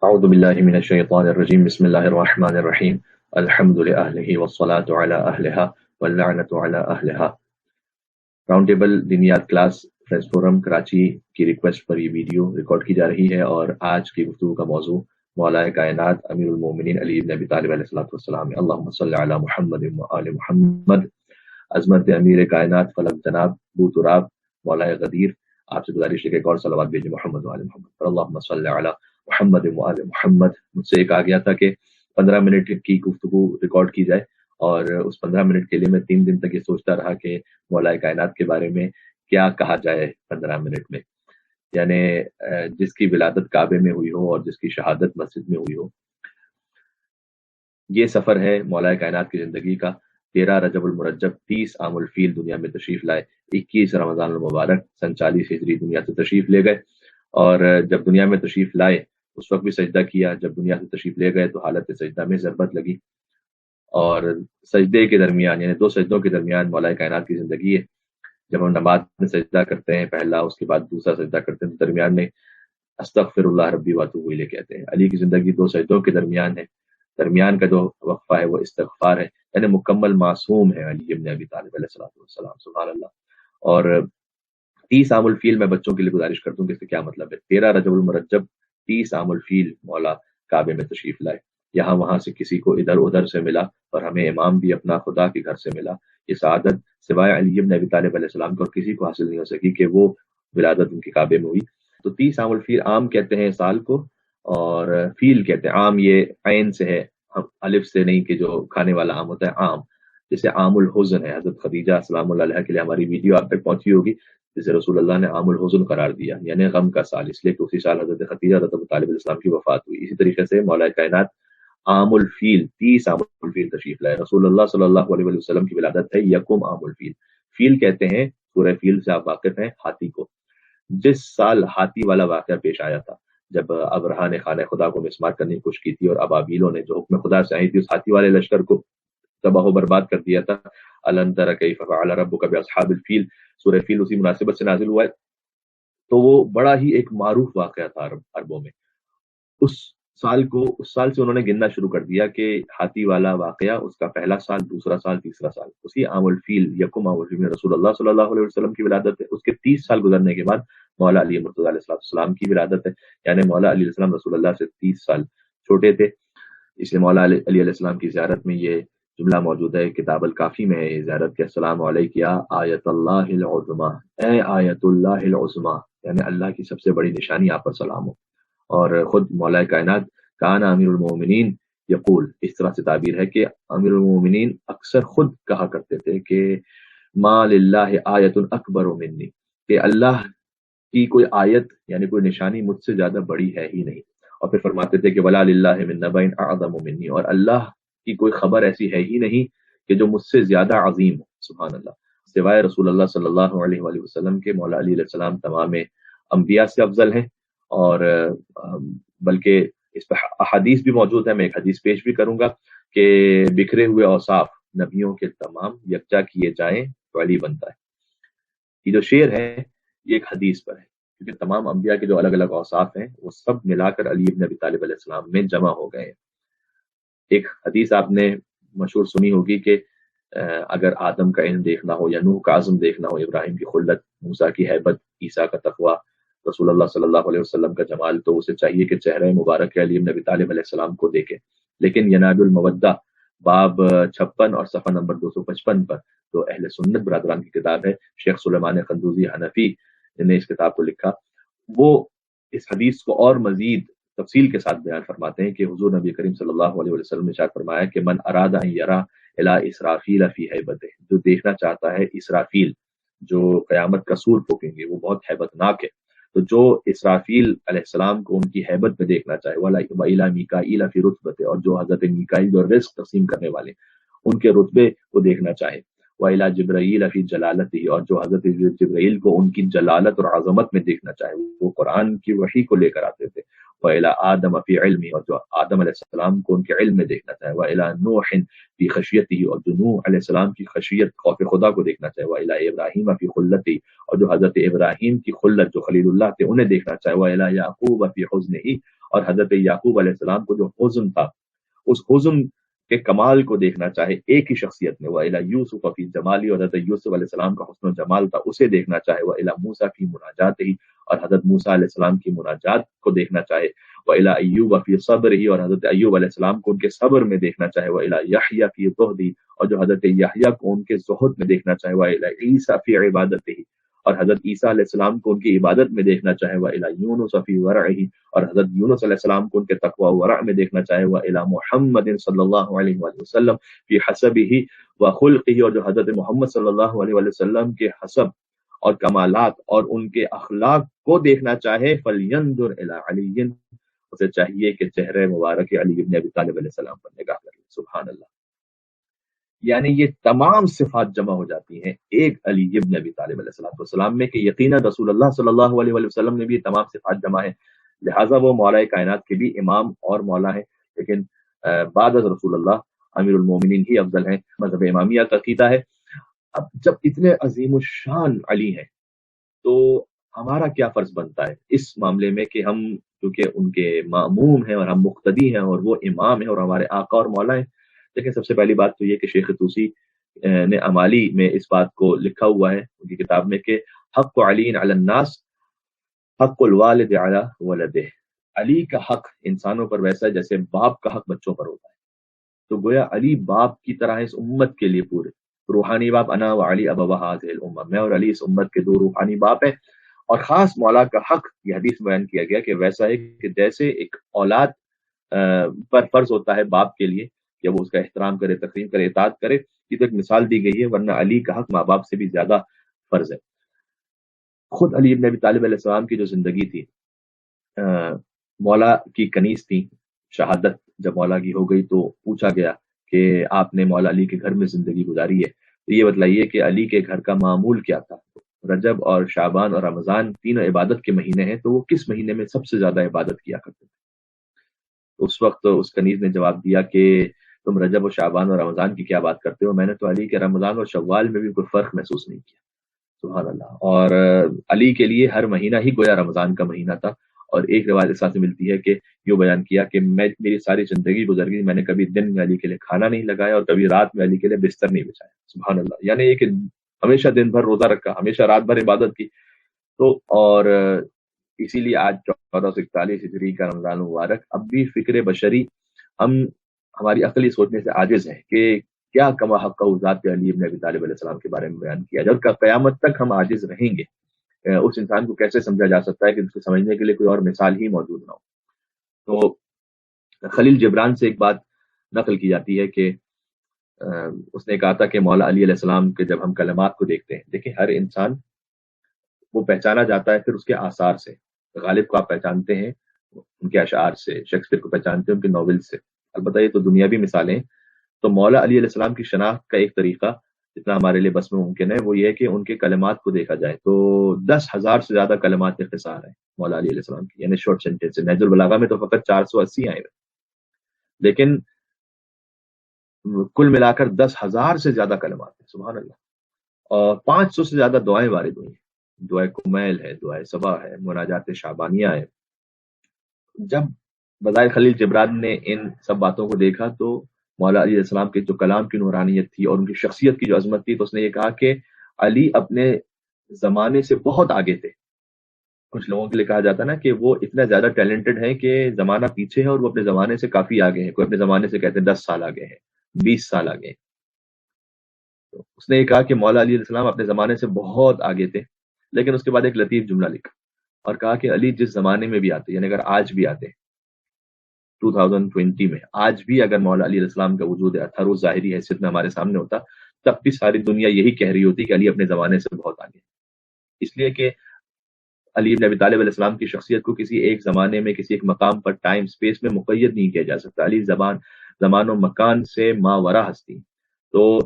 أعوذ بالله من الشيطان الرجيم بسم الله الرحمن الرحيم الحمد لأهله والصلاة على أهلها واللعنة على أهلها. راؤنڈ ٹیبل دینیات کلاس فرینڈز فورم کراچی کی ریکویسٹ پر یہ ویڈیو ریکارڈ کی جا رہی ہے، اور آج کی گفتگو کا موضوع مولا کائنات امیر المومنین علی بن ابی طالب علیہ الصلوۃ والسلام ہے۔ اللہم صلی علی محمد وآل محمد۔ عظمت امیر کائنات فلک جناب بو تراب مولا غدیر، آپ سے گزارش ہے کہ ایک اور صلوات بھیجیں محمد وآل محمد پر۔ اللہم صلی علی محمد وآل محمد۔ مجھ سے کہا گیا تھا کہ 15 منٹ کی گفتگو ریکارڈ کی جائے، اور اس 15 منٹ کے لیے میں 3 دن تک یہ سوچتا رہا کہ مولا کائنات کے بارے میں کیا کہا جائے 15 منٹ میں، یعنی جس کی ولادت کعبے میں ہوئی ہو اور جس کی شہادت مسجد میں ہوئی ہو۔ یہ سفر ہے مولا کائنات کی زندگی کا۔ 13 رجب المرجب 30 عام الفیل دنیا میں تشریف لائے، 21 رمضان المبارک سن 40 ہجری دنیا سے تشریف لے گئے، اور جب دنیا میں تشریف لائے اس وقت بھی سجدہ کیا، جب دنیا سے تشریف لے گئے تو حالت سجدہ میں ضربت لگی، اور سجدے کے درمیان یعنی 2 سجدوں کے درمیان مولا کائنات کی زندگی ہے۔ جب ہم نماز میں سجدہ کرتے ہیں پہلا، اس کے بعد دوسرا سجدہ کرتے ہیں، تو درمیان میں استغفر اللہ ربی واتوب الیہ کہتے ہیں۔ علی کی زندگی 2 سجدوں کے درمیان ہے، درمیان کا جو وقفہ ہے وہ استغفار ہے، یعنی مکمل معصوم ہے علی ابن ابی طالب علیہ السلام، سبحان اللہ۔ اور 30 عام الفیل میں بچوں کے لیے گزارش کرتا ہوں کہ اس کا کیا مطلب ہے۔ 13 رجب المرجب 30 عام الفیل مولا کعبے میں تشریف لائے، یہاں وہاں سے کسی کو ادھر ادھر سے ملا، اور ہمیں امام بھی اپنا خدا کے گھر سے ملا۔ یہ سعادت سوائے علی ابن ابی طالب علیہ السلام کو اور کسی کو حاصل نہیں ہو سکی کہ وہ ولادت ان کے کعبے میں ہوئی۔ تو 30 عام الفیل، عام کہتے ہیں سال کو، اور فیل کہتے ہیں، عام یہ عین سے ہے، الف سے نہیں کہ جو کھانے والا عام ہوتا ہے، عام جیسے عام الحزن ہے۔ حضرت خدیجہ سلام اللہ علیہ کے لیے ہماری ویڈیو آپ تک پہنچی ہوگی، جسے رسول اللہ نے عام الحزن قرار دیا، یعنی غم کا سال، اس لیے کہ اسی سال حضرت خدیجہ رضی اللہ طالب السلام کی وفات ہوئی۔ اسی طریقے سے مولا کائنات عام الفیل 30 عام الفیل تشریف لائے۔ رسول اللہ صلی اللہ علیہ وسلم کی ولادت ہے یکم عام الفیل۔ فیل کہتے ہیں، سورہ فیل سے آپ واقف ہیں، ہاتھی کو۔ جس سال ہاتھی والا واقعہ پیش آیا تھا، جب ابرہا نے خانہ خدا کو مسمار کرنے کی کوشش کی تھی، اور ابابیلوں نے جو حکم خدا سے آئی تھی اس ہاتھی والے لشکر کو تباہ و برباد کر دیا تھا۔ الم تر کیف فعل ربک باصحاب الفیل، سورہ فیل اسی مناسبت سے نازل ہوا ہے۔ تو وہ بڑا ہی ایک معروف واقعہ تھا عربوں میں۔ اس سال سے انہوں نے گننا شروع کر دیا کہ ہاتھی والا واقعہ، اس کا پہلا سال، دوسرا سال، تیسرا سال، اسی عام الفیل یکم عام الفیل میں رسول اللہ صلی اللہ علیہ وسلم کی ولادت ہے۔ اس کے 30 سال گزرنے کے بعد مولا علی مرتضیٰ علیہ السلام کی ولادت ہے، یعنی مولا علی علیہ السلام رسول اللہ سے 30 سال چھوٹے تھے۔ اس لیے مولا علی علیہ السلام کی زیارت میں یہ جملہ موجود ہے، کتاب الکافی میں ہے زیارت کے، السلام علیک یا آیت اللہ العظمی، اے آیت اللہ العظمی، یعنی اللہ کی سب سے بڑی نشانی آپ پر سلام ہو۔ اور خود مولا کائنات کان امیر المومنین یقول، اس طرح سے تعبیر ہے کہ امیر المومنین اکثر خود کہا کرتے تھے کہ ما للہ آیت اکبر منی، کہ اللہ کی کوئی آیت یعنی کوئی نشانی مجھ سے زیادہ بڑی ہے ہی نہیں۔ اور پھر فرماتے تھے کہ ولا للہ من نبأ اعظم منی، اور اللہ کی کوئی خبر ایسی ہے ہی نہیں کہ جو مجھ سے زیادہ عظیم ہو، سبحان اللہ۔ سوائے رسول اللہ صلی اللہ علیہ وآلہ وسلم کے مولا علی علیہ السلام تمام انبیاء سے افضل ہیں، اور بلکہ اس پہ احادیث بھی موجود ہیں، میں ایک حدیث پیش بھی کروں گا کہ بکھرے ہوئے اوصاف نبیوں کے تمام یکجا کیے جائیں تو علی بنتا ہے۔ یہ جو شعر ہے یہ ایک حدیث پر ہے، کیونکہ تمام انبیاء کے جو الگ الگ اوصاف ہیں وہ سب ملا کر علی ابن ابی طالب علیہ السلام میں جمع ہو گئے ہیں۔ ایک حدیث آپ نے مشہور سنی ہوگی کہ اگر آدم کا علم دیکھنا ہو یا نوح کا عزم دیکھنا ہو، ابراہیم کی خلت، موسیٰ کی ہیبت، عیسیٰ کا تقویٰ، رسول اللہ صلی اللہ علیہ وسلم کا جمال، تو اسے چاہیے کہ چہرہ مبارک علی بن ابی طالب علیہ السلام کو دیکھے۔ لیکن یناب المودہ باب 56 اور صفحہ نمبر 255 پر، جو اہل سنت برادران کی کتاب ہے، شیخ سلیمان قندوزی حنفی نے اس کتاب کو لکھا، وہ اس حدیث کو اور مزید تفصیل کے ساتھ بیان فرماتے ہیں کہ حضور نبی کریم صلی اللہ علیہ وسلم نے ارشاد فرمایا کہ من اراد ان یرا الی اسرافیل فی ہیبتہ، جو دیکھنا چاہتا ہے اسرافیل جو قیامت کا سور پھونکیں گے، وہ بہت ہیبت ناک ہے، تو جو اسرافیل علیہ السلام کو ان کی ہیبت میں دیکھنا چاہے، وَإِلَى مِيكَائِيلَ فِي رُتْبَتِهِ، اور جو حضرت میکائیل جو رزق تقسیم کرنے والے ان کے رتبے کو دیکھنا چاہے، وَإِلَى جِبْرَائِيلَ فِي جَلَالَتِهِ، اور جو حضرت جبرائیل کو ان کی جلالت اور عظمت میں دیکھنا چاہے، وہ قرآن کی وحی کو لے کر آتے تھے، وَإِلَى آدَمَ فِي عِلْمِهِ، اور جو آدم علیہ السلام کو ان کے علم میں دیکھنا چاہے، وَإِلَى نُوحٍ فِي خَشْيَتِهِ، اور جو نوح علیہ السلام کی خشیت خوف خدا کو دیکھنا چاہے، وَإِلَى إِبْرَاهِيمَ فِي خُلَّتِهِ، اور جو حضرت ابراہیم کی خلت جو خلیل اللہ تھے انہیں دیکھنا چاہے، وَإِلَى يَعْقُوبَ فِي حُزْنِهِ، اور حضرت یعقوب علیہ السلام کو جو حزن تھا اس حزن کے کمال کو دیکھنا چاہے ایک ہی شخصیت میں، وَإِلَى یوسف فی جمالی، اور حضرت یوسف علیہ السلام کا حسن و جمال تھا اسے دیکھنا چاہے، وَإِلَى موسیٰ فی مناجاتہ، اور حضرت موسیٰ علیہ السلام کی مناجات کو دیکھنا چاہے، وَإِلَى ایوب فی صبرہ، اور حضرت ایوب علیہ السلام کو ان کے صبر میں دیکھنا چاہے، وَإِلَى یحییٰ فی زہدہ، اور جو حضرت یحییٰ کو ان کے زہد میں دیکھنا چاہے، وَإِلَى عیسیٰ فی عبادتہ، اور حضرت عیسیٰ علیہ السلام کو ان کی عبادت میں دیکھنا چاہے، وَإِلَى یونس فی ورعہ، اور حضرت یونس علیہ السلام کو ان کے تقوی و ورع میں دیکھنا چاہے، وَإِلَى محمد صلی اللہ علیہ وآلہ وسلم فی حسبہ وخلقہ، اور جو حضرت محمد صلی اللہ علیہ وآلہ وسلم کے حسب اور کمالات اور ان کے اخلاق کو دیکھنا چاہے، فَلْيَنْظُرْ إِلَىٰ عَلِيٍّ، اسے چاہیے کہ چہرے مبارک علی ابن ابی طالب علیہ السلام پر نگاہ کر لے۔ سبحان اللہ، یعنی یہ تمام صفات جمع ہو جاتی ہیں ایک علی ابن ابی طالب علیہ السلام میں، کہ یقیناً رسول اللہ صلی اللہ علیہ وآلہ وسلم نے بھی یہ تمام صفات جمع ہیں، لہٰذا وہ مولا کائنات کے بھی امام اور مولا ہیں، لیکن بعد از رسول اللہ امیر المومنین ہی افضل ہیں، مذہب امامیہ کا عقیدہ ہے۔ اب جب اتنے عظیم الشان علی ہیں تو ہمارا کیا فرض بنتا ہے اس معاملے میں کہ ہم کیونکہ ان کے ماموم ہیں اور ہم مقتدی ہیں اور وہ امام ہیں اور ہمارے آقا اور مولا ہیں۔ دیکھیں، سب سے پہلی بات تو یہ کہ شیخ طوسی نے امالی میں اس بات کو لکھا ہوا ہے ان کی کتاب میں کہ حق علی علی الناس حق الوالد علی ولدہ، علی کا حق انسانوں پر ویسا ہے جیسے باپ کا حق بچوں پر ہوتا ہے، تو گویا علی باپ کی طرح ہے اس امت کے لیے، پورے روحانی باپ، انا و علی ابوا هذه الامہ، میں اور علی اس امت کے دو روحانی باپ ہیں۔ اور خاص مولا کا حق یہ حدیث میں بیان کیا گیا کہ ویسا ہے کہ جیسے ایک اولاد پر فرض ہوتا ہے باپ کے لیے کہ وہ اس کا احترام کرے، تقسیم کرے، اطاعت کرے، یہ تو ایک مثال دی گئی ہے، ورنہ علی کا حق ماں باپ سے بھی زیادہ فرض ہے۔ خود علی ابن ابی طالب علیہ السلام کی جو زندگی تھی، مولا کی کنیز تھی، شہادت جب مولا کی ہو گئی تو پوچھا گیا کہ آپ نے مولا علی کے گھر میں زندگی گزاری ہے، تو یہ بتلائیے کہ علی کے گھر کا معمول کیا تھا۔ رجب اور شعبان اور رمضان تینوں عبادت کے مہینے ہیں، تو وہ کس مہینے میں سب سے زیادہ عبادت کیا کرتے تھے؟ اس وقت اس کنیز نے جواب دیا کہ تم رجب و شعبان اور رمضان کی کیا بات کرتے ہو، میں نے تو علی کے رمضان اور شوال میں بھی کوئی فرق محسوس نہیں کیا۔ سبحان اللہ۔ اور علی کے لیے ہر مہینہ ہی گویا رمضان کا مہینہ تھا، اور ایک روایت اس سے ملتی ہے کہ یوں بیان کیا کہ میری ساری زندگی گزر گئی، میں نے کبھی دن میں علی کے لیے کھانا نہیں لگایا اور کبھی رات میں علی کے لیے بستر نہیں بچھایا۔ سبحان اللہ، یعنی یہ کہ ہمیشہ دن بھر روزہ رکھا، ہمیشہ رات بھر عبادت کی۔ تو اور اسی لیے آج 1441 ہجری کا رمضان مبارک اب بھی فکر بشری ہماری عقلی سوچنے سے عاجز ہے کہ کیا کما حق ذات علی ابن ابی طالب علیہ السلام کے بارے میں بیان کیا جب قیامت تک ہم عاجز رہیں گے۔ اس انسان کو کیسے سمجھا جا سکتا ہے کہ اس کو سمجھنے کے لیے کوئی اور مثال ہی موجود نہ ہو۔ تو خلیل جبران سے ایک بات نقل کی جاتی ہے کہ اس نے کہا تھا کہ مولا علی علیہ السلام کے جب ہم کلمات کو دیکھتے ہیں، دیکھیں ہر انسان وہ پہچانا جاتا ہے پھر اس کے آثار سے۔ غالب کو آپ پہچانتے ہیں ان کے اشعار سے، شیکسپیئر کو پہچانتے ہیں ان کے ناول سے، البتہ یہ تو دنیاوی مثالیں۔ تو مولا علی علیہ السلام کی شناخت کا ایک طریقہ جتنا ہمارے لیے بس میں ممکن ہے وہ یہ ہے کہ ان کے کلمات کو دیکھا جائے تو 10,000 سے زیادہ کلمات اختصار ہیں مولا علی علیہ السلام کی، یعنی شارٹ سینٹینس۔ نہج البلاغہ میں تو فقط 480 آئے ہیں، لیکن کل ملا کر 10,000 سے زیادہ کلمات ہیں۔ سبحان اللہ۔ اور 500 سے زیادہ دعائیں وارد ہوئی ہیں، دعائے کمیل ہے، دعائے صبا ہے، مناجات شعبانیہ ہے۔ جب بظاہر خلیل جبران نے ان سب باتوں کو دیکھا تو مولا علی علیہ السلام کے جو کلام کی نورانیت تھی اور ان کی شخصیت کی جو عظمت تھی، تو اس نے یہ کہا کہ علی اپنے زمانے سے بہت آگے تھے۔ کچھ لوگوں کے لیے کہا جاتا ہے نا کہ وہ اتنا زیادہ ٹیلنٹڈ ہیں کہ زمانہ پیچھے ہے اور وہ اپنے زمانے سے کافی آگے ہیں، کوئی اپنے زمانے سے کہتے ہیں 10 سال آگے ہیں، 20 سال آگے ہیں۔ تو اس نے یہ کہا کہ مولا علی علیہ السلام اپنے زمانے سے بہت آگے تھے، لیکن اس کے بعد ایک لطیف جملہ لکھا اور کہا کہ علی جس زمانے میں بھی آتے، یعنی اگر آج بھی آتے 2020 میں، آج بھی اگر مولا علی علیہ السلام کا وجود اثر و ظاہری حیثیت میں ہمارے سامنے ہوتا، تب بھی ساری دنیا یہی کہہ رہی ہوتی کہ علی اپنے زمانے سے بہت آگے، اس لیے کہ علی بن ابی طالب علیہ السلام کی شخصیت کو کسی ایک زمانے میں، کسی ایک مقام پر، ٹائم سپیس میں مقید نہیں کیا جا سکتا۔ علی زمان و مکان سے ماورا ہستی۔ تو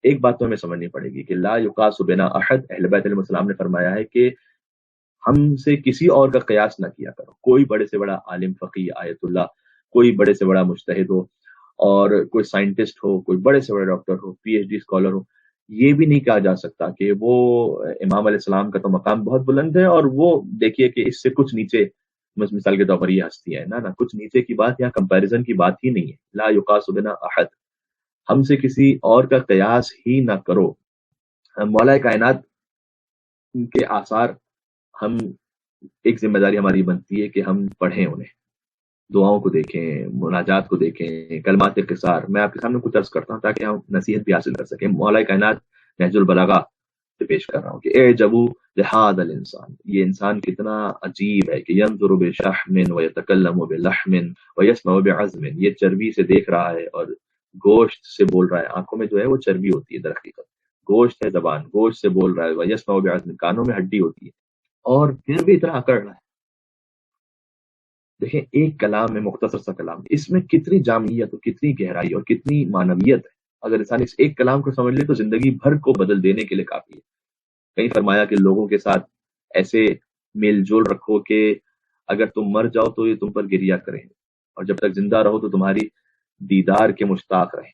ایک بات تو ہمیں سمجھنی پڑے گی کہ لا یقاس بنا احد، اہل بیت علیہ السلام نے فرمایا ہے کہ ہم سے کسی اور کا قیاس نہ کیا کرو، کوئی بڑے سے بڑا عالم، فقیہ، آیت اللہ، کوئی بڑے سے بڑا مجتہد ہو، اور کوئی سائنٹسٹ ہو، کوئی بڑے سے بڑا ڈاکٹر ہو، پی ایچ ڈی اسکالر ہو، یہ بھی نہیں کہا جا سکتا کہ وہ امام علیہ السلام کا تو مقام بہت بلند ہے اور وہ دیکھیے کہ اس سے کچھ نیچے مثال کے طور پر یہ ہستی ہے نا کچھ نیچے کی بات، یہاں کمپیریزن کی بات ہی نہیں ہے. لا یقاس بنا احد، ہم سے کسی اور کا قیاس ہی نہ کرو. مولا کائنات کے آثار ہم، ایک ذمہ داری ہماری بنتی ہے کہ ہم پڑھیں انہیں، دعاؤں کو دیکھیں، مناجات کو دیکھیں، کلمات قصار. میں آپ کے سامنے کچھ عرض کرتا ہوں تاکہ ہم نصیحت بھی حاصل کر سکیں. مولا کائنات نہج البلاغہ سے پیش کر رہا ہوں کہ اے جبو لحاظ الانسان، یہ انسان کتنا عجیب ہے کہ ینظر بشحم ویتکلم بلحم ویسمع بعظم، یہ چربی سے دیکھ رہا ہے اور گوشت سے بول رہا ہے. آنکھوں میں جو ہے وہ چربی ہوتی ہے در حقیقت، گوشت ہے زبان، گوشت سے بول رہا ہے. ویسمع بعظم، کانوں میں ہڈی ہوتی ہے، اور پھر بھی اتنا اکڑ رہا ہے. دیکھیں ایک کلام ہے، مختصر سا کلام، اس میں کتنی جامعیت اور کتنی گہرائی اور کتنی معنویت ہے. اگر انسان اس ایک کلام کو سمجھ لے تو زندگی بھر کو بدل دینے کے لیے کافی ہے. کہیں فرمایا کہ لوگوں کے ساتھ ایسے میل جول رکھو کہ اگر تم مر جاؤ تو یہ تم پر گریا کریں، اور جب تک زندہ رہو تو تمہاری دیدار کے مشتاق رہیں.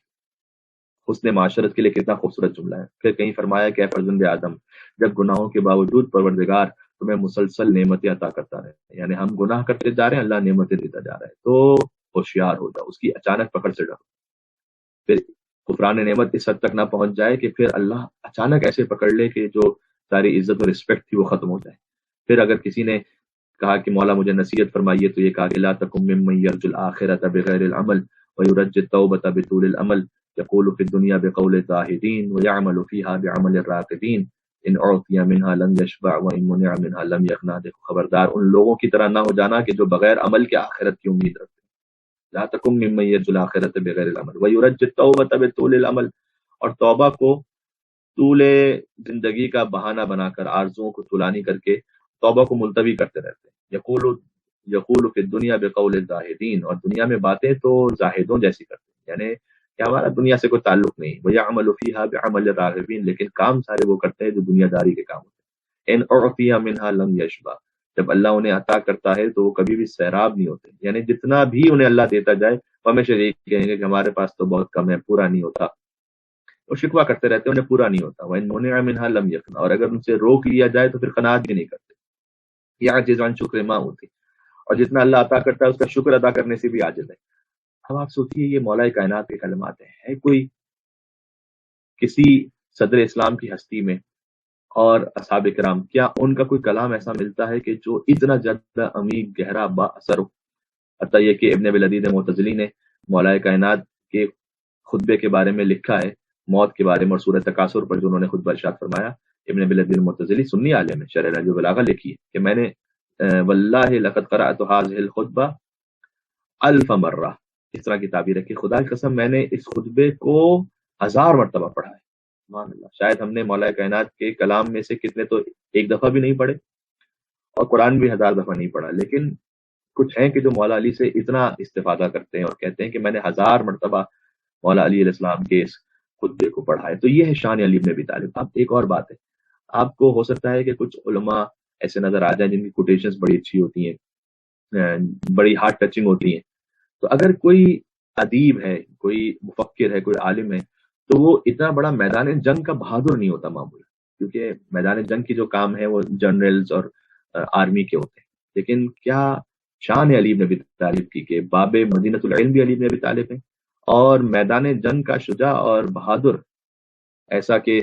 حسن معاشرت کے لیے کتنا خوبصورت جملہ ہے. پھر کہیں فرمایا کہ اے فرزند آدم، جب گناہوں کے باوجود پروردگار تمہیں مسلسل نعمتیں عطا کرتا رہے، یعنی ہم گناہ کرتے جا رہے ہیں، اللہ نعمتیں دیتا جا رہا ہے، تو ہوشیار ہو جاؤ، اس کی اچانک پکڑ سے ڈرو. پھر کفران نعمت اس حد تک نہ پہنچ جائے کہ پھر اللہ اچانک ایسے پکڑ لے کہ جو ساری عزت اور رسپیکٹ تھی وہ ختم ہو جائے. پھر اگر کسی نے کہا کہ مولا مجھے نصیحت فرمائیے، تو یہ کہا کہ لا تکم ممن یرجو الآخرۃ بغیر العمل ویرجی التوبۃ بطول العمل یقول فی الدنیا بقول الزاہدین ویعمل فیہا بعمل الراقدین ان اعطی منہا لم یشبع وان منع منہا لم یغنی. دیکھو خبردار ان لوگوں کی طرح نہ ہو جانا کہ جو بغیر عمل کے آخرت کی امید رکھتے ہیں. لا تکم ممن یرجو الآخرۃ بغیر العمل ویرجی التوبۃ بطول العمل، اور توبہ کو طول زندگی کا بہانہ بنا کر، آرزوؤں کو طولانی کر کے توبہ کو ملتوی کرتے رہتے ہیں. یقول فی الدنیا بقول الزاہدین، اور دنیا میں باتیں تو زاہدوں جیسی کرتے ہیں، یعنی کہ ہمارا دنیا سے کوئی تعلق نہیں. ویعمل فیہا بعمل الراغبین، لیکن کام سارے وہ کرتے ہیں جو دنیا داری کے کام ہوتے ہیں. ان اعطی منہا لم یشبع، جب اللہ انہیں عطا کرتا ہے تو وہ کبھی بھی سیراب نہیں ہوتے، یعنی جتنا بھی انہیں اللہ دیتا جائے وہ ہمیشہ یہی کہیں گے کہ ہمارے پاس تو بہت کم ہے، پورا نہیں ہوتا. وہ شکوہ کرتے رہتے ہیں، انہیں پورا نہیں ہوتا. وَإِن مُنِعَ مِنْهَا لَمْ يَقْنَعْ، اور اگر ان سے روک لیا جائے تو پھر قناعت بھی نہیں کرتے. یعجز عن شکر ما ہوتی، اور جتنا اللہ عطا کرتا ہے اس کا شکر ادا کرنے سے بھی عاجز ہے. اب آپ سوچیے یہ مولا کائنات کے کلمات ہیں. ہے کوئی کسی صدر اسلام کی ہستی میں اور اصحاب کرام، کیا ان کا کوئی کلام ایسا ملتا ہے کہ جو اتنا زیادہ عمیق، گہرا، با اثر ہو؟ حتیٰ یہ کہ ابن ابی العدید معتزلی نے مولا کائنات کے خطبے کے بارے میں لکھا ہے، موت کے بارے میں اور سورہ تکاثر پر جو انہوں نے خطبہ ارشاد فرمایا. ابن ابی العدید معتزلی سنی عالم ہے، شرح نہج البلاغہ لکھی ہے کہ میں نے واللہ لقد قرأت هذه الخطبہ الف مرہ، اس طرح کی تعبیر ہے کہ خدا کی قسم میں نے اس خطبے کو 1000 مرتبہ پڑھا ہے. سبحان اللہ. شاید ہم نے مولا کائنات کے کلام میں سے کتنے تو ایک دفعہ بھی نہیں پڑھے، اور قرآن بھی 1000 دفعہ نہیں پڑھا، لیکن کچھ ہیں کہ جو مولا علی سے اتنا استفادہ کرتے ہیں اور کہتے ہیں کہ میں نے 1000 مرتبہ مولا علی علیہ السلام کے اس خطبے کو پڑھا ہے. تو یہ ہے شان علی بن ابی طالب. اب ایک اور بات ہے، آپ کو ہو سکتا ہے کہ کچھ علماء ایسے نظر آ جائیں جن کی کوٹیشنز بڑی اچھی ہوتی ہیں، بڑی ہارٹ ٹچنگ ہوتی ہیں. تو اگر کوئی ادیب ہے، کوئی مفکر ہے، کوئی عالم ہے، تو وہ اتنا بڑا میدان جنگ کا بہادر نہیں ہوتا معمولی، کیونکہ میدان جنگ کی جو کام ہے وہ جنرلز اور آرمی کے ہوتے ہیں. لیکن کیا شان علی بن ابی طالب کی کہ باب مدینۃ العلم بھی علی بن ابی طالب ہیں، اور میدان جنگ کا شجاع اور بہادر، ایسا کہ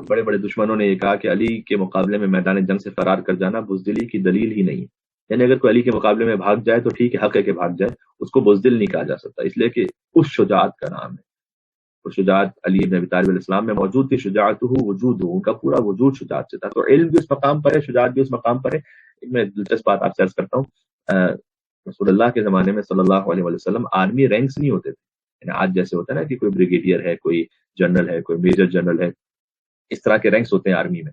بڑے بڑے دشمنوں نے یہ کہا کہ علی کے مقابلے میں میدان جنگ سے فرار کر جانا بزدلی کی دلیل ہی نہیں ہے. یعنی اگر کوئی علی کے مقابلے میں بھاگ جائے تو ٹھیک ہے، حق ہے کہ بھاگ جائے، اس کو بزدل نہیں کہا جا سکتا، اس لیے کہ اس شجاعت کا نام ہے. وہ شجاعت علی بن ابی طالب علیہ السلام میں موجود تھی. شجاعتہ وجودہ، ان کا پورا وجود شجاعت سے تھا. تو علم بھی اس مقام پر ہے، شجاعت بھی اس مقام پر ہے. میں دلچسپ بات آپ سے عرض کرتا ہوں، رسول اللہ کے زمانے میں صلی اللہ علیہ وسلم آرمی رینکس نہیں ہوتے تھے. یعنی آج جیسے ہوتا ہے نا کہ کوئی بریگیڈیئر ہے، کوئی جنرل ہے، کوئی میجر جنرل ہے، اس طرح کے رینکس ہوتے ہیں آرمی میں،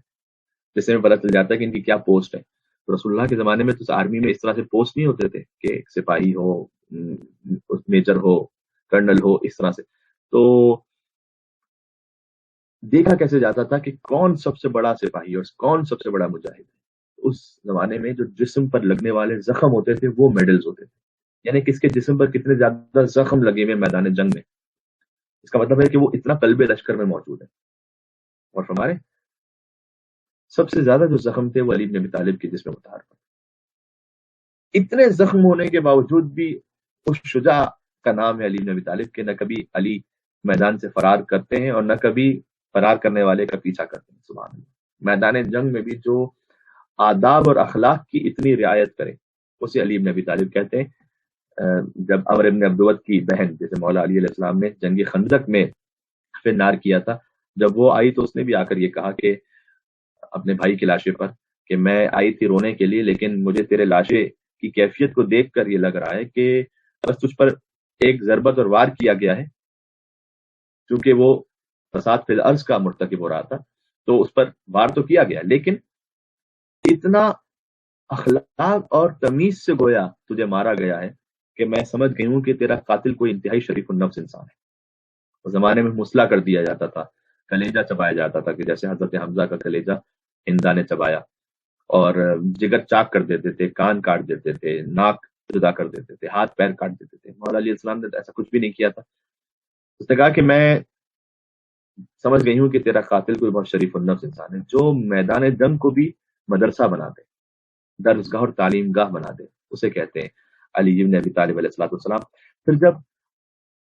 جس سے پتہ چل جاتا ہے کہ ان کی کیا پوسٹ ہے. تو رسول اللہ کے زمانے میں تو آرمی میں اس طرح سے پوسٹ نہیں ہوتے تھے کہ سپاہی ہو، میجر ہو، کرنل ہو، اس طرح سے. تو دیکھا کیسے جاتا تھا کہ کون سب سے بڑا سپاہی اور کون سب سے بڑا مجاہد ہے. اس زمانے میں جو جسم پر لگنے والے زخم ہوتے تھے وہ میڈلز ہوتے تھے، یعنی کس کے جسم پر کتنے زیادہ زخم لگے ہوئے میدان جنگ میں، اس کا مطلب ہے کہ وہ اتنا قلب لشکر میں موجود ہے. اور ہمارے سب سے زیادہ جو زخم تھے وہ علی بن ابی طالب کے جسم مطہر پر. اتنے زخم ہونے کے باوجود بھی اس شجاع کا نام ہے علی بن ابی طالب کہ نہ کبھی علی میدان سے فرار کرتے ہیں اور نہ کبھی فرار کرنے والے کا پیچھا کرتے ہیں. سبحان اللہ. میدان جنگ میں بھی جو آداب اور اخلاق کی اتنی رعایت کرے اسے علی بن ابی طالب کہتے ہیں. جب عمر ابن عبدود کی بہن جیسے مولا علی علیہ السلام نے جنگ خندق میں نار کیا تھا، جب وہ آئی تو اس نے بھی آ کر یہ کہا کہ اپنے بھائی کی لاشے پر کہ میں آئی تھی رونے کے لیے، لیکن مجھے تیرے لاشے کی کیفیت کو دیکھ کر یہ لگ رہا ہے کہ بس تجھ پر ایک ضربت اور وار کیا گیا ہے، چونکہ وہ فساد فی الارض کا مرتکب ہو رہا تھا تو اس پر وار تو کیا گیا، لیکن اتنا اخلاق اور تمیز سے گویا تجھے مارا گیا ہے کہ میں سمجھ گئی ہوں کہ تیرا قاتل کوئی انتہائی شریف النفس انسان ہے. اس زمانے میں مسئلہ کر دیا جاتا تھا، کلیجہ چبایا جاتا تھا، کہ جیسے حضرت حمزہ کا کلیجہ ہندا نے چبایا، اور جگر چاک کر دیتے تھے، کان کاٹ دیتے تھے، ناک جدا کر دیتے تھے، ہاتھ پیر کاٹ دیتے تھے. مولا علیہ السلام نے تو ایسا کچھ بھی نہیں کیا تھا. اس نے کہا کہ میں سمجھ گئی ہوں کہ تیرا قاتل کوئی بہت شریف النفس انسان ہے جو میدان جنگ کو بھی مدرسہ بنا دے، درسگاہ اور تعلیم گاہ بنا دے، اسے کہتے ہیں علی بن ابی طالب علیہ السلام. پھر جب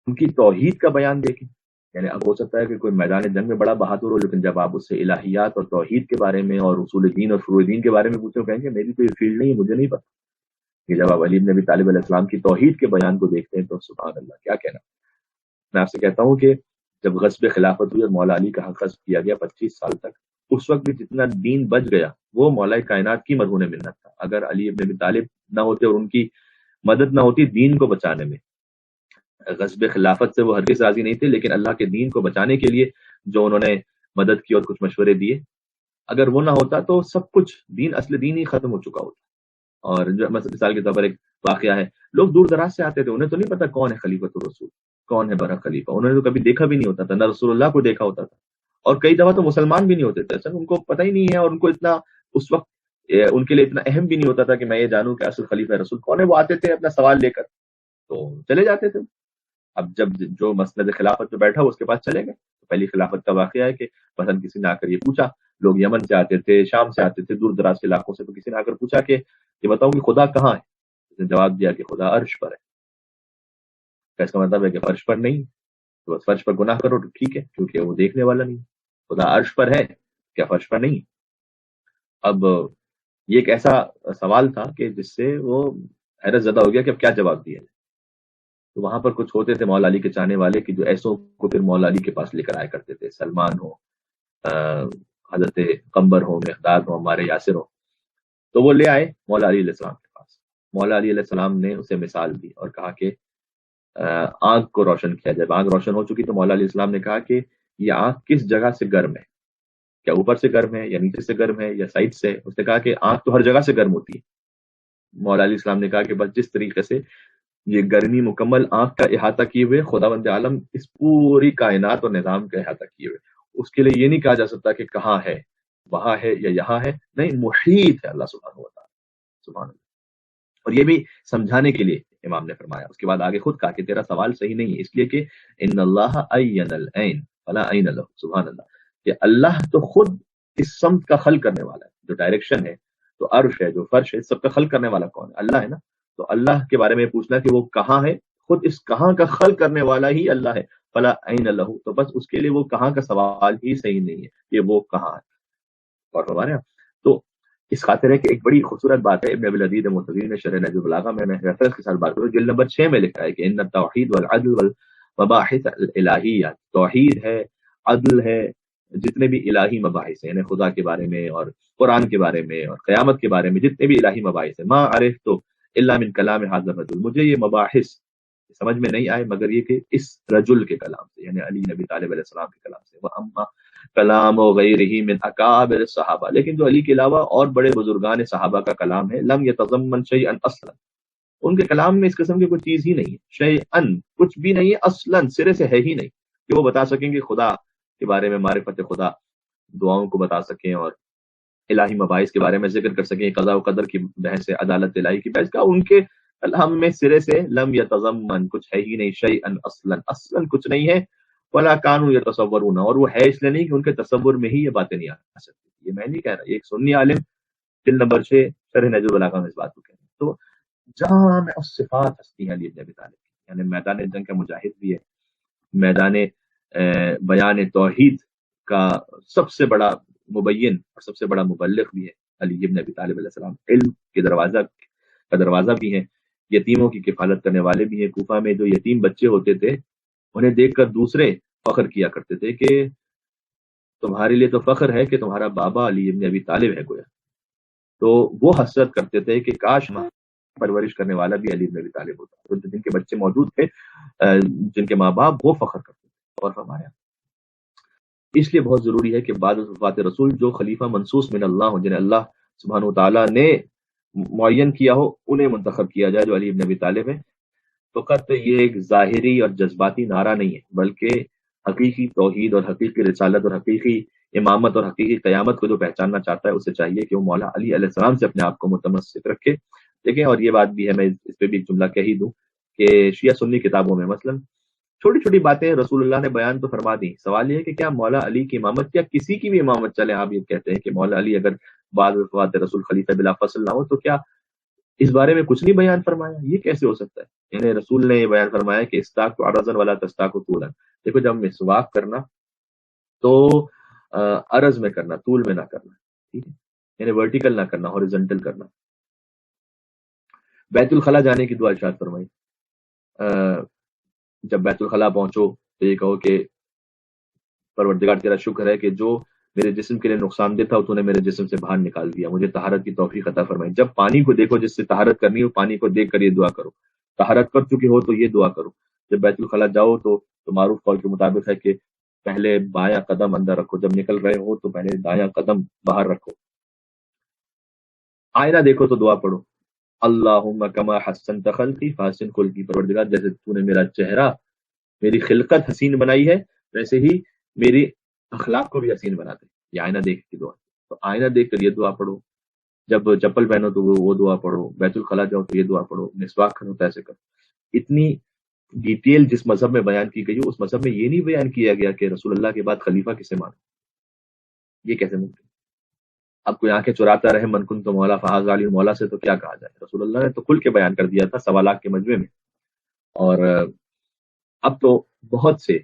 ان کی توحید کا بیان دیکھیں، یعنی اب ہو سکتا ہے کہ کوئی میدان جنگ میں بڑا بہادر ہو، لیکن جب آپ اس سے الہیات اور توحید کے بارے میں اور اصول دین اور فروع دین کے بارے میں پوچھیں، کہیں گے میری تو یہ فیلڈ نہیں ہے، مجھے نہیں پتا. کہ جب آپ علی بن ابی طالب علیہ السلام کی توحید کے بیان کو دیکھتے ہیں تو سبحان اللہ کیا کہنا. میں آپ سے کہتا ہوں کہ جب غصب خلافت ہوئی اور مولا علی کا حق غصب کیا گیا 25 سال تک، اس وقت بھی جتنا دین بچ گیا وہ مولا کائنات کی مرہون منت تھا. اگر علی بن ابی طالب نہ ہوتے اور ان کی مدد نہ ہوتی دین کو بچانے میں، غصب خلافت سے وہ ہرگز راضی نہیں تھے، لیکن اللہ کے دین کو بچانے کے لیے جو انہوں نے مدد کی اور کچھ مشورے دیے، اگر وہ نہ ہوتا تو سب کچھ دین، اصل دین ہی ختم ہو چکا ہوتا. اور جو مثال کے طور پر ایک واقعہ ہے، لوگ دور دراز سے آتے تھے، انہیں تو نہیں پتا کون ہے خلیفۃ الرسول، کون ہے برحق خلیفہ، انہوں نے تو کبھی دیکھا بھی نہیں ہوتا تھا، نہ رسول اللہ کو دیکھا ہوتا تھا، اور کئی دفعہ تو مسلمان بھی نہیں ہوتے تھے، اصل ان کو پتہ ہی نہیں ہے، اور ان کو اتنا اس وقت ان کے لیے اتنا اہم بھی نہیں ہوتا تھا کہ میں یہ جانوں کہ اصل خلیفہ رسول کون ہے. وہ آتے تھے اپنا سوال لے کر تو چلے جاتے تھے. اب جب جو مسند خلافت پہ بیٹھا وہ اس کے پاس چلے گئے. تو پہلی خلافت کا واقعہ ہے کہ مثلا کسی نے آ کر یہ پوچھا، لوگ یمن سے آتے تھے، شام سے آتے تھے، دور دراز کے علاقوں سے، تو کسی نے آ کر پوچھا کہ یہ بتاؤ کہ خدا کہاں ہے؟ اس نے جواب دیا کہ خدا عرش پر ہے. اس کا مطلب ہے کہ فرش پر نہیں، تو بس فرش پر گناہ کرو تو ٹھیک ہے، کیونکہ وہ دیکھنے والا نہیں. خدا عرش پر ہے، کیا فرش پر نہیں؟ اب یہ ایک ایسا سوال تھا کہ جس سے وہ حیرت زدہ ہو گیا کہ اب کیا جواب دیا. تو وہاں پر کچھ ہوتے تھے مولا علی کے چاہنے والے کہ جو ایسوں کو پھر مولا علی کے پاس لے کر آیا کرتے تھے، سلمان ہو، حضرت قمبر ہو، مقداد ہو، ہمارے یاسر ہو. تو وہ لے آئے مولا علی علیہ السلام کے پاس. مولا علی علیہ السلام نے اسے مثال دی اور کہا کہ آنکھ کو روشن کیا. جب آنکھ روشن ہو چکی تو مولا علیہ السلام نے کہا کہ یہ آنکھ کس جگہ سے گرم ہے، کیا اوپر سے گرم ہے یا نیچے سے گرم ہے یا سائڈ سے؟ اس نے کہا کہ آنکھ تو ہر جگہ سے گرم ہوتی ہے. مولا علیہ السلام نے کہا کہ بس جس طریقے سے یہ گرمی مکمل آنکھ کا احاطہ کیے ہوئے، خداوند عالم اس پوری کائنات اور نظام کا احاطہ کیے ہوئے، اس کے لیے یہ نہیں کہا جا سکتا کہ کہاں ہے، وہاں ہے یا یہاں ہے، نہیں، محیط ہے اللہ سبحانہ و تعالیٰ. سبحان اللہ. اور یہ بھی سمجھانے کے لیے امام نے فرمایا. اس کے بعد آگے خود کہا کہ تیرا سوال صحیح نہیں ہے، اس لیے کہ ان اللہ عین العین فلا عین له. سبحان اللہ. کہ اللہ تو خود اس سمت کا خلق کرنے والا ہے، جو ڈائریکشن ہے، جو عرش ہے، جو فرش ہے، اس سب کا خلق کرنے والا کون ہے؟ اللہ ہے نا. تو اللہ کے بارے میں پوچھنا کہ وہ کہاں ہے، خود اس کہاں کا خلق کرنے والا ہی اللہ ہے. فلا عین له، تو بس اس کے لیے وہ کہاں کا سوال ہی صحیح نہیں ہے کہ وہ کہاں ہے. اور ہمارے یہاں تو اس خاطر ہے کہ ایک بڑی خوبصورت بات ہے ابن ابی العدید متوی نے شرح نہج البلاغہ میں ریفرنس کے ساتھ بات کروں، جلد نمبر 6 میں لکھا ہے کہ ان التوحید والعدل والمباحث الالہیہ، توحید ہے، عدل ہے، جتنے بھی الہی مباحث ہیں، یعنی خدا کے بارے میں اور قرآن کے بارے میں اور قیامت کے بارے میں جتنے بھی الہی مباحث ہیں، ما عرفت الا من کلام ھذا الرجل، مجھے یہ مباحث سمجھ میں نہیں آئے مگر یہ کہ اس رجل کے کلام سے، یعنی علی نبی طالب علیہ السلام کے کلام سے. وَأَمَّا کلام و غیرہ من اکابر صحابہ، لیکن جو علی کے علاوہ اور بڑے بزرگان صحابہ کا کلام ہے، لم یتضمن شیئا اصلا، ان کے کلام میں اس قسم کی کوئی چیز ہی نہیں ہے، شیئا کچھ بھی نہیں ہے، اصلا سرے سے ہے ہی نہیں کہ وہ بتا سکیں گے خدا کے بارے میں، معرفت خدا، دعاؤں کو بتا سکیں اور الہی مباحث کے بارے میں ذکر کر سکیں، قضاء و قدر کی بحث ہے، عدالت الہی کی بحث کا ان کے کلام میں سرے سے لم یتضمن کچھ ہے ہی نہیں، شیئا اصلا، اصلا کچھ نہیں ہے. ولا کانوا یتصورون، اور وہ ہے اس لیے نہیں کہ ان کے تصور میں ہی یہ باتیں نہیں آ سکتی. یہ میں نہیں کہہ رہا، یہ ایک سنی عالم جلد نمبر 6 شرح نہج البلاغہ میں اس بات کو کہہ رہے ہیں. تو جامع الصفات ہستی ہیں علی ابن ابی طالب کی، یعنی میدان جنگ کا مجاہد بھی ہے، میدان بیان توحید کا سب سے بڑا مبین اور سب سے بڑا مبلغ بھی ہے علی ابن ابی طالب علیہ السلام، علم کے دروازہ بھی ہیں، یتیموں کی کفالت کرنے والے بھی ہیں۔ کوفہ میں جو یتیم بچے ہوتے تھے انہیں دیکھ کر دوسرے فخر کیا کرتے تھے کہ تمہارے لیے تو فخر ہے کہ تمہارا بابا علی ابن ابی طالب ہے گویا، تو وہ حسرت کرتے تھے کہ کاش ماں پرورش کرنے والا بھی علی ابن ابی طالب ہوتا، تو جن کے بچے موجود تھے جن کے ماں باپ، وہ فخر کرتے تھے۔ اور فرمایا اس لیے بہت ضروری ہے کہ بعد وفات رسول جو خلیفہ منصوص من اللہ ہوں، جنہیں اللہ سبحانہ و تعالیٰ نے معین کیا ہو، انہیں منتخب کیا جائے جو علی ابن ابی طالب ہے۔ فقط یہ ایک ظاہری اور جذباتی نعرہ نہیں ہے، بلکہ حقیقی توحید اور حقیقی رسالت اور حقیقی امامت اور حقیقی قیامت کو جو پہچاننا چاہتا ہے اسے چاہیے کہ وہ مولا علی علیہ السلام سے اپنے آپ کو متمسک رکھے۔ دیکھیں، اور یہ بات بھی ہے، میں اس پہ بھی ایک جملہ کہہ ہی دوں کہ شیعہ سنی کتابوں میں مثلا چھوٹی چھوٹی باتیں رسول اللہ نے بیان تو فرما دی، سوال یہ ہے کہ کیا مولا علی کی امامت یا کسی کی بھی امامت چلے؟ آپ یہ کہتے ہیں کہ مولا علی اگر بعد وفات رسول خلیفہ بلا فصل نہ ہو تو کیا اس بارے میں کچھ نہیں بیان فرمایا؟ یہ کیسے ہو سکتا ہے؟ یعنی رسول نے یہ بیان فرمایا کہ استاق تو عرضن والا تستاق طولا، دیکھو جب مسواک کرنا تو عرض میں کرنا، طول میں نہ کرنا، ٹھیک ہے، یعنی ورٹیکل نہ کرنا، ہاریزونٹل کرنا۔ بیت الخلاء جانے کی دعا ارشاد فرمائی، جب بیت الخلاء پہنچو تو یہ کہو کہ پروردگار تیرا شکر ہے کہ جو میرے جسم کے لیے نقصان دہ تھا تو نے میرے جسم سے باہر نکال دیا، مجھے طہارت کی توفیق عطا فرمائی۔ جب پانی کو دیکھو جس سے طہارت کرنی ہو، پانی کو دیکھ کر یہ دعا کرو، طہارت کر چکے ہو تو یہ دعا کرو۔ جب بیت الخلاء جاؤ تو معروف قول کے مطابق ہے کہ پہلے بایاں قدم اندر رکھو، جب نکل رہے ہو تو پہلے دایاں قدم باہر رکھو۔ آئینہ دیکھو تو دعا پڑھو، اللہم کما حسنت خلقی فحسن خلقی، پروردگار جیسے تو نے میرا چہرہ، میری خلقت حسین بنائی ہے، ویسے ہی میری اخلاق کو بھی حسین بنا دے۔ یہ آئینہ دیکھ کی دعا، تو آئینہ دیکھ کر یہ دعا پڑھو، جب چپل پہنو تو وہ دعا پڑھو، بیت الخلاء جاؤ تو یہ دعا پڑھو، مسواک کرو تو ایسے کرو۔ اتنی ڈیٹیل جس مذہب میں بیان کی گئی ہے، اس مذہب میں یہ نہیں بیان کیا گیا کہ رسول اللہ کے بعد خلیفہ کسے مانو، یہ کیسے ممکن؟ اب کوئی آنکھیں چراتا رہے من کن تو مولا فہذ علی مولا سے، تو کیا کہا جائے؟ رسول اللہ نے تو کھل کے بیان کر دیا تھا سوالات کے مجمع میں۔ اور اب تو بہت سے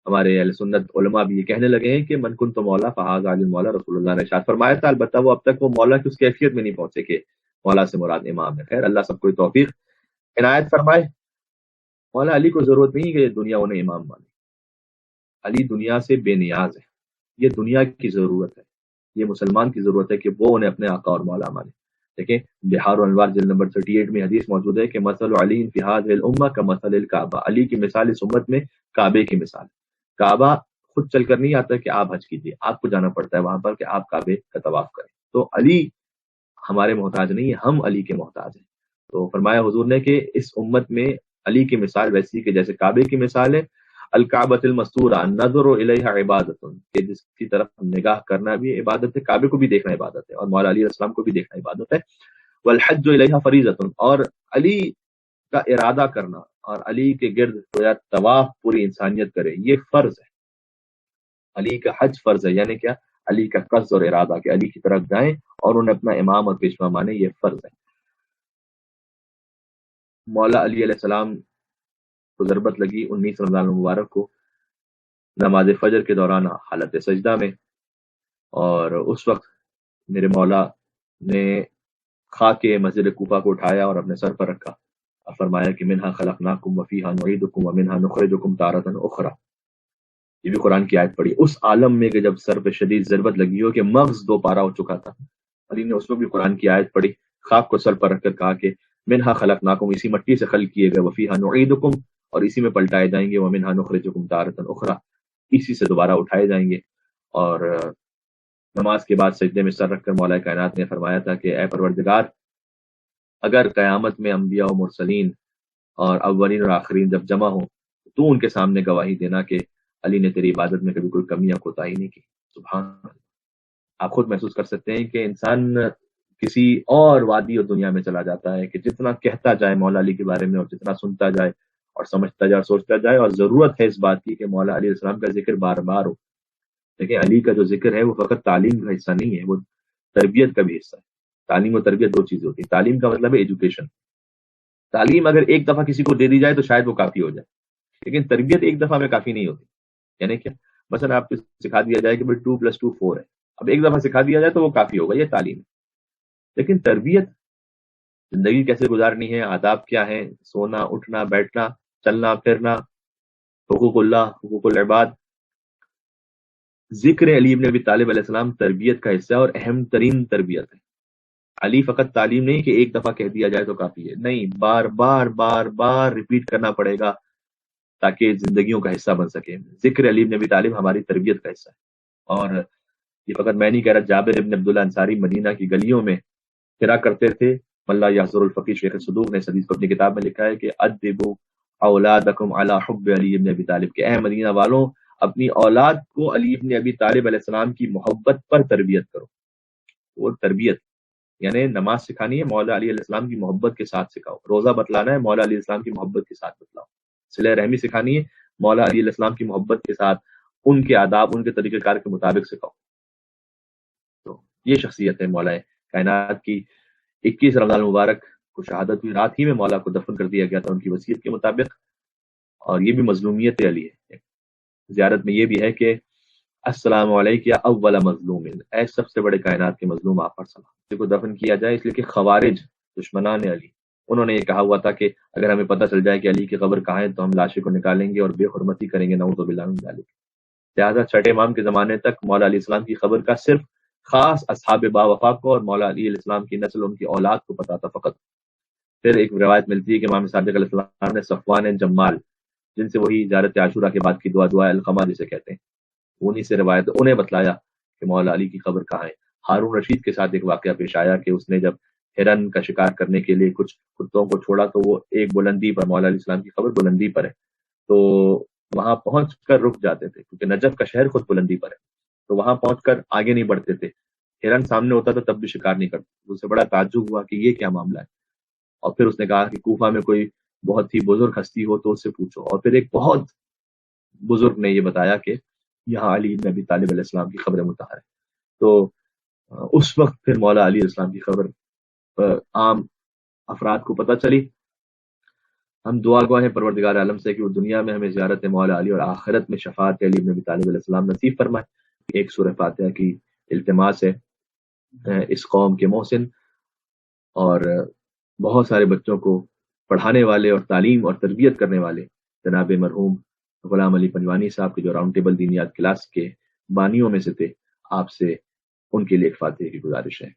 ہمارے اہل سنت علماء بھی یہ کہنے لگے ہیں کہ من کن تو مولا فہذ علی مولا، رسول اللہ نے ارشاد فرمایا تھا، البتہ وہ اب تک وہ مولا کی اس کیفیت میں نہیں پہنچے کہ مولا سے مراد امام ہے۔ خیر، اللہ سب کو توفیق عنایت فرمائے۔ مولا علی کو ضرورت نہیں کہ دنیا انہیں امام مانے، علی دنیا سے بے نیاز ہے، یہ دنیا کی ضرورت ہے، یہ مسلمان کی ضرورت ہے کہ وہ انہیں اپنے آقا اور مولا مانے۔ دیکھیں بہار الانوار جلد نمبر 38 میں حدیث موجود ہے کہ مثل علی فی هذه الامہ کمثل الکعبہ، علی کی مثال اس امت میں کعبے کی مثال۔ کعبہ خود چل کر نہیں آتا کہ آپ حج کیجیے، آپ کو جانا پڑتا ہے وہاں پر کہ آپ کعبے کا طواف کریں۔ تو علی ہمارے محتاج نہیں ہے، ہم علی کے محتاج ہیں۔ تو فرمایا حضور نے کہ اس امت میں علی کی مثال ویسی کہ جیسے کعبے کی مثال ہے، الکعبۃ المستورہ النظر الیہا عبادت، کہ جس کی طرف نگاہ کرنا بھی عبادت ہے، کعبے کو بھی دیکھنا عبادت ہے، اور مولا علیہ السلام کو بھی دیکھنا عبادت ہے۔ والحج الیہا فریضۃ، اور علی کا ارادہ کرنا اور علی کے گرد گویا طواف پوری انسانیت کرے، یہ فرض ہے۔ علی کا حج فرض ہے، یعنی کیا؟ علی کا قصد اور ارادہ کہ علی کی طرف جائیں اور انہیں اپنا امام اور پیشوا مانے، یہ فرض ہے۔ مولا علی علیہ السلام کو ضربت لگی 19 رمضان المبارک کو نماز فجر کے دوران حالت سجدہ میں، اور اس وقت میرے مولا نے خاک مسجد کوفہ کو اٹھایا اور اپنے سر پر رکھا اور فرمایا کہ منہا خلقناکم وفیہا نعیدکم ومنہا نخرجکم تارۃ اخری۔ یہ بھی قرآن کی آیت پڑھی اس عالم میں کہ جب سر پہ شدید ضربت لگی ہو کہ مغز دو پارا ہو چکا تھا، علی نے اس وقت بھی قرآن کی آیت پڑھی، خاک کو سر پر رکھ کر کہا کہ منہا خلقناکم، اسی مٹی سے خلق کیے گئے، وفیہا نعیدکم، اور اسی میں پلٹائے جائیں گے، ومنہا نخرجکم تارۃ اخری، اسی سے دوبارہ اٹھائے جائیں گے۔ اور نماز کے بعد سجدے میں سر رکھ کر مولا کائنات نے فرمایا تھا کہ اے پروردگار، اگر قیامت میں انبیاء و مرسلین اور اولین اور آخرین جب جمع ہوں تو ان کے سامنے گواہی دینا کہ علی نے تیری عبادت میں کبھی کوئی کمی یا کوتاہی نہیں کی۔ سبحان اللہ۔ آپ خود محسوس کر سکتے ہیں کہ انسان کسی اور وادی اور دنیا میں چلا جاتا ہے کہ جتنا کہتا جائے مولا علی کے بارے میں اور جتنا سنتا جائے اور سمجھتا جائے اور سوچتا جائے، اور ضرورت ہے اس بات کی کہ مولا علیہ السلام کا ذکر بار بار ہو۔ لیکن علی کا جو ذکر ہے وہ فقط تعلیم کا حصہ نہیں ہے، وہ تربیت کا بھی حصہ ہے۔ تعلیم و تربیت دو چیزیں ہوتی ہیں۔ تعلیم کا مطلب ہے ایجوکیشن، تعلیم اگر ایک دفعہ کسی کو دے دی جائے تو شاید وہ کافی ہو جائے، لیکن تربیت ایک دفعہ میں کافی نہیں ہوتی. یعنی کیا؟ مثلا آپ کو سکھا دیا جائے کہ 2+2 4 ہے، اب ایک دفعہ سکھا دیا جائے تو وہ کافی ہوگا، یہ تعلیم ہے. لیکن تربیت، زندگی کیسے گزارنی ہے، آداب کیا ہیں، سونا اٹھنا بیٹھنا چلنا پھرنا، حقوق اللہ حقوق العباد، ذکر علی ابن ابی طالب علیہ السلام تربیت کا حصہ ہے اور اہم ترین تربیت ہے. علی فقط تعلیم نہیں کہ ایک دفعہ کہہ دیا جائے تو کافی ہے، نہیں، بار بار بار بار ریپیٹ کرنا پڑے گا تاکہ زندگیوں کا حصہ بن سکے. ذکر علی ابن ابی طالب ہماری تربیت کا حصہ ہے. اور یہ فقط میں نہیں کہہ رہا، جابر ابن عبداللہ انصاری مدینہ کی گلیوں میں پھرا کرتے تھے. ملا یحضر الفقیر شیخ صدوق نے اس حدیث کو اپنی کتاب میں لکھا ہے کہ ادبوا اولادکم علی حب علی ابن ابی طالب، کہ اے مدینہ والوں اپنی اولاد کو علی ابن ابی طالب علیہ السلام کی محبت پر تربیت کرو. وہ تربیت یعنی نماز سکھانی ہے، مولا علی علیہ السلام کی محبت کے ساتھ سکھاؤ. روزہ بتلانا ہے، مولا علیہ السلام کی محبت کے ساتھ بتلاؤ. صلہ رحمی سکھانی ہے، مولا علی علیہ السلام کی محبت کے ساتھ ان کے آداب ان کے طریقہ کار کے مطابق سکھاؤ. تو یہ شخصیت ہے مولا کائنات کی. 21 رمضان المبارک کو شہادت ہوئی، رات ہی میں مولا کو دفن کر دیا گیا تھا ان کی وصیت کے مطابق. اور یہ بھی مظلومیت علی ہے. زیارت میں یہ بھی ہے کہ السلام علیکم یا اول مظلوم، اے سب سے بڑے کائنات کے مظلوم آپ پر سلام. کو دفن کیا جائے اس لیے کہ خوارج دشمنان علی انہوں نے یہ کہا ہوا تھا کہ اگر ہمیں پتہ چل جائے کہ علی کی قبر کہاں ہے تو ہم لاشیں کو نکالیں گے اور بے حرمتی کریں گے، نعوذ باللہ من ذالک. لہٰذا چھٹے امام کے زمانے تک مولا علیہ السلام کی قبر کا صرف خاص اصحاب با وفا کو اور مولا علی علیہ السلام کی نسل ان کی اولاد کو پتا تھا فقط. پھر ایک روایت ملتی ہے کہ امام صادق علیہ السلام نے صفوان جمال، جن سے وہی زیارت عاشورہ کے بعد کی دعا القمہ جسے کہتے ہیں، انہی سے روایت انہیں بتلایا کہ مولا علی کی قبر کہاں ہے. ہارون رشید کے ساتھ ایک واقعہ پیش آیا کہ اس نے جب ہرن کا شکار کرنے کے لیے کچھ کتوں کو چھوڑا تو وہ ایک بلندی پر، مولا علیہ السلام کی قبر بلندی پر ہے، تو وہاں پہنچ کر رک جاتے تھے کیونکہ نجف کا شہر خود بلندی پر ہے. تو وہاں پہنچ کر آگے نہیں بڑھتے تھے. ہرن سامنے ہوتا تھا تب بھی شکار نہیں کرتے. اسے بڑا تعجب ہوا کہ یہ کیا معاملہ ہے. اور پھر اس نے کہا کہ کوفہ میں کوئی بہت ہی بزرگ ہستی ہو تو اس سے پوچھو. اور پھر ایک بہت بزرگ نے یہ بتایا کہ یہاں علی بن ابی طالب علیہ السلام کی قبر مطہر ہے. تو اس وقت پھر مولا علی علیہ السلام کی خبر عام افراد کو پتہ چلی. ہم دعا گو ہیں پروردگار عالم سے کہ وہ دنیا میں ہمیں زیارت مولا علی اور آخرت میں شفاعت علی بن ابی طالب علیہ السلام نصیب فرمائے. ایک سورہ فاتحہ کی التماس ہے اس قوم کے محسن اور بہت سارے بچوں کو پڑھانے والے اور تعلیم اور تربیت کرنے والے جناب مرحوم غلام علی پنجوانی صاحب کے جو راؤنڈ ٹیبل دینیات کلاس کے بانیوں میں سے تھے، آپ سے ان کے لیے ایک فاتحہ کی گزارش ہے.